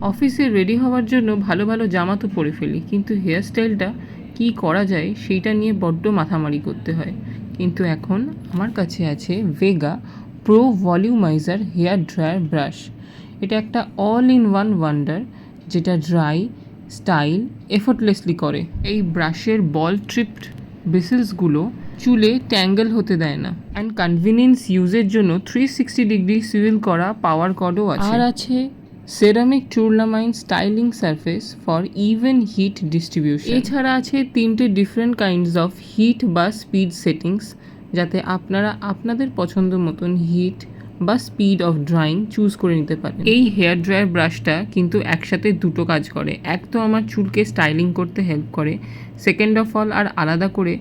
অফিসে রেডি হওয়ার জন্য ভালো ভালো জামা তো পরে ফেলি, কিন্তু হেয়ার স্টাইলটা কী করা যায় সেইটা নিয়ে বড্ড মাথামারি করতে হয়। কিন্তু এখন আমার কাছে আছে Vega pro volumizer hair dryer brush. এটা একটা অল ইন ওয়ান ওয়ান্ডার, যেটা ড্রাই, স্টাইল এফোর্টলেসলি করে। এই ব্রাশের বল ট্রিপড ব্রিসেলসগুলো চুলে ট্যাঙ্গেল হতে দেয় না, অ্যান্ড কনভিনিয়েন্স ইউজের জন্য 360 ডিগ্রি সুইল করা পাওয়ার কর্ডও আছে। আর আছে ceramic tourmaline styling surface for even heat distribution. এছাড়া আছে 3টে ডিফারেন্ট কাইন্ডস অফ হিট বা স্পিড সেটিংস, যাতে আপনারা আপনাদের পছন্দ মতন হিট বা স্পিড অফ ড্রাইং চুজ করে নিতে পারেন। এই হেয়ার ড্রায়ার ব্রাশটা কিন্তু একসাথে দুটো কাজ করে। এক তো আমার চুলকে স্টাইলিং করতে হেল্প করে, সেকেন্ড অফ অল আর আলাদা করে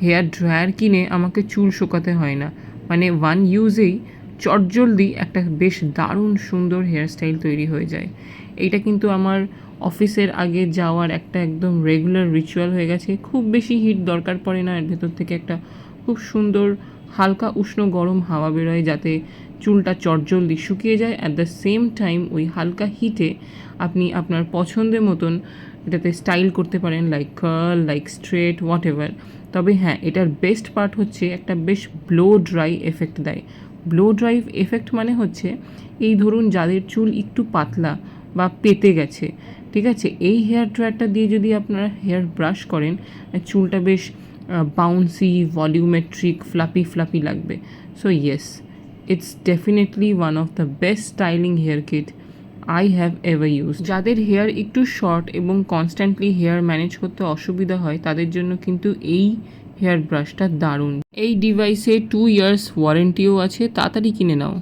হেয়ার ড্রায়ার কিনে আমাকে চুল শুকাতে হয় না। মানে ওয়ান ইউজেই চটজলদি একটা বেশ দারুণ সুন্দর হেয়ার স্টাইল তৈরি হয়ে যায়। এইটা কিন্তু আমার অফিসের আগে যাওয়ার একটা একদম রেগুলার রিচুয়াল হয়ে গেছে। খুব বেশি হিট দরকার পড়ে না, এর ভেতর থেকে একটা খুব সুন্দর হালকা উষ্ণ গরম হাওয়া বেরোয়, যাতে চুলটা চটজলদি শুকিয়ে যায়। অ্যাট দ্য সেম টাইম ওই হালকা হিটে আপনি আপনার পছন্দের মতন এটাতে স্টাইল করতে পারেন, like curl, like straight, whatever. তবে হ্যাঁ, এটার বেস্ট পার্ট হচ্ছে একটা বেশ ব্লো ড্রাই এফেক্ট দেয়। ব্লো ড্রাই এফেক্ট মানে হচ্ছে, এই ধরুন যাদের চুল একটু পাতলা বা পেতে গেছে, ঠিক আছে, এই হেয়ার ড্রায়ারটা দিয়ে যদি আপনারা হেয়ার ব্রাশ করেন, চুলটা বেশ বাউন্সি, ভলিউমেট্রিক, ফ্লাপি লাগবে। So yes, it's definitely one of the best styling hair kit I have ever use. যাদের হেয়ার একটু শর্ট এবং কনস্ট্যান্টলি হেয়ার ম্যানেজ করতে অসুবিধা হয়, তাদের জন্য কিন্তু এই হেয়ার ব্রাশটা দারুণ। এই ডিভাইসে 2 ইয়ার্স ওয়ারেন্টিও আছে, তাড়াতাড়ি কিনে নাও।